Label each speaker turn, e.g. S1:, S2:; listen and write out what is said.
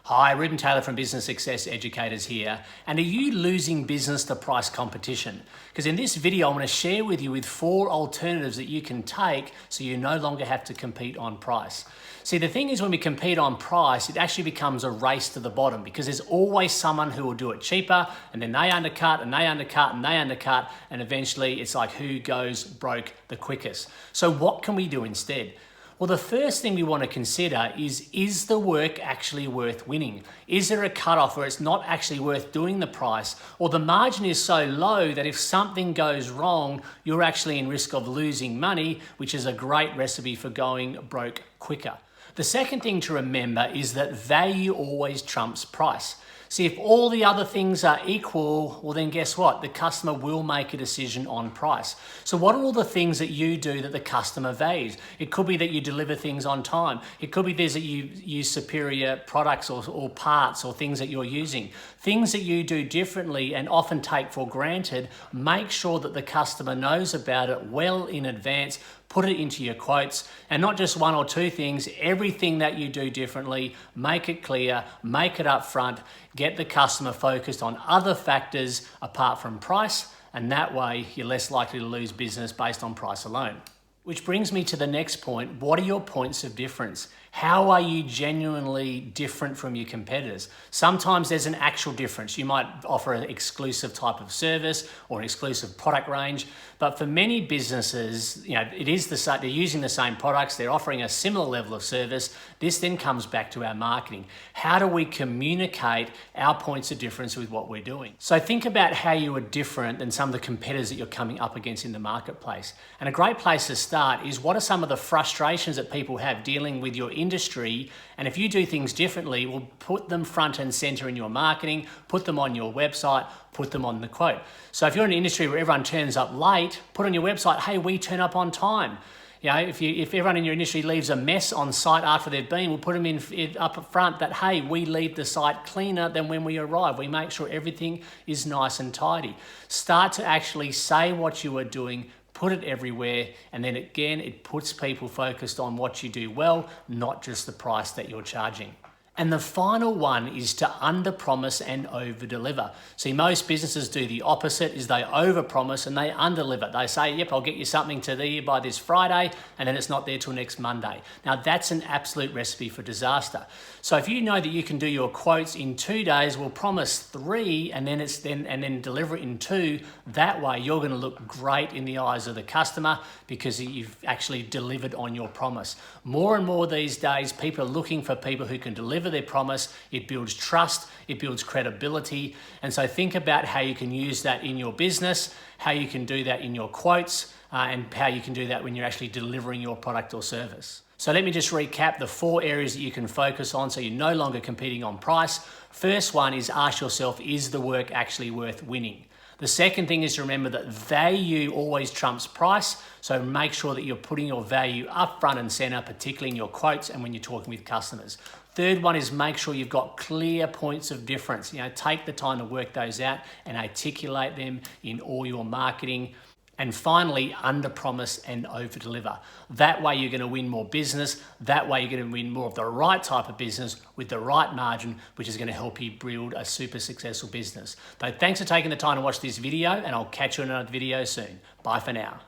S1: Hi, Ruben Taylor from Business Success Educators here. And are you losing business to price competition? Because in this video, I'm going to share with you 4 alternatives that you can take so you no longer have to compete on price. See, the thing is when we compete on price, it actually becomes a race to the bottom because there's always someone who will do it cheaper and then they undercut and they undercut and they undercut and eventually it's like who goes broke the quickest. So what can we do instead? Well, the first thing we want to consider is the work actually worth winning? Is there a cutoff where it's not actually worth doing the price, or the margin is so low that if something goes wrong, you're actually in risk of losing money, which is a great recipe for going broke quicker. The second thing to remember is that value always trumps price. See, if all the other things are equal, well then guess what? The customer will make a decision on price. So what are all the things that you do that the customer values? It could be that you deliver things on time. It could be that you use superior products or parts or things that you're using. Things that you do differently and often take for granted, make sure that the customer knows about it well in advance. Put it into your quotes, and not just 1 or 2 things, everything that you do differently, make it clear, make it upfront, get the customer focused on other factors apart from price, and that way you're less likely to lose business based on price alone. Which brings me to the next point. What are your points of difference? How are you genuinely different from your competitors? Sometimes there's an actual difference. You might offer an exclusive type of service or an exclusive product range, but for many businesses, it is the same. They're using the same products. They're offering a similar level of service. This then comes back to our marketing. How do we communicate our points of difference with what we're doing? So think about how you are different than some of the competitors that you're coming up against in the marketplace. And a great place to start is what are some of the frustrations that people have dealing with your industry, and if you do things differently, we'll put them front and center in your marketing, put them on your website, put them on the quote. So if you're in an industry where everyone turns up late, put on your website, hey, we turn up on time. If everyone in your industry leaves a mess on site after they've been, we'll put them in up front that, hey, we leave the site cleaner than when we arrive. We make sure everything is nice and tidy. Start to actually say what you are doing, put it everywhere, and then again, it puts people focused on what you do well, not just the price that you're charging. And the final one is to under-promise and over-deliver. See, most businesses do the opposite, is they over-promise and they under-deliver. They say, yep, I'll get you something to there by this Friday, and then it's not there till next Monday. Now, that's an absolute recipe for disaster. So if you know that you can do your quotes in 2 days, we'll promise 3, and then deliver it in 2. That way, you're going to look great in the eyes of the customer because you've actually delivered on your promise. More and more these days, people are looking for people who can deliver their promise. It builds trust, it builds credibility. And so think about how you can use that in your business, how you can do that in your quotes, and how you can do that when you're actually delivering your product or service. So let me just recap the 4 areas that you can focus on so you're no longer competing on price. First one is ask yourself, is the work actually worth winning? The second thing is to remember that value always trumps price. So make sure that you're putting your value up front and center, particularly in your quotes and when you're talking with customers. Third one is make sure you've got clear points of difference. Take the time to work those out and articulate them in all your marketing. And finally, under-promise and over-deliver. That way you're going to win more business. That way you're going to win more of the right type of business with the right margin, which is going to help you build a super successful business. So thanks for taking the time to watch this video, and I'll catch you in another video soon. Bye for now.